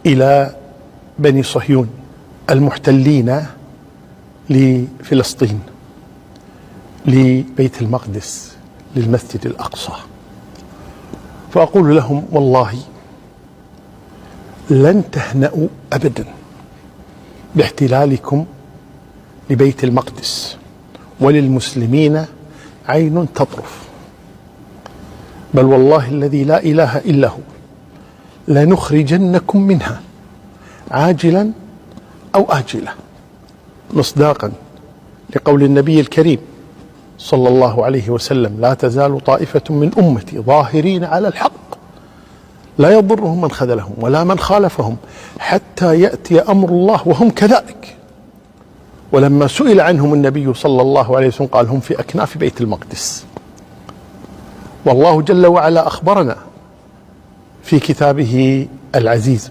إلى بني صهيون المحتلين لفلسطين، لبيت المقدس، للمسجد الأقصى، فأقول لهم: والله لن تهنأوا أبدا باحتلالكم لبيت المقدس، وللمسلمين عين تطرف، بل والله الذي لا إله إلا هو لنخرجنكم منها عاجلا أو آجلا، مصداقا لقول النبي الكريم صلى الله عليه وسلم: لا تزال طائفة من أمتي ظاهرين على الحق لا يضرهم من خذلهم ولا من خالفهم حتى يأتي أمر الله وهم كذلك. ولما سئل عنهم النبي صلى الله عليه وسلم قال: هم في أكناف بيت المقدس. والله جل وعلا أخبرنا في كتابه العزيز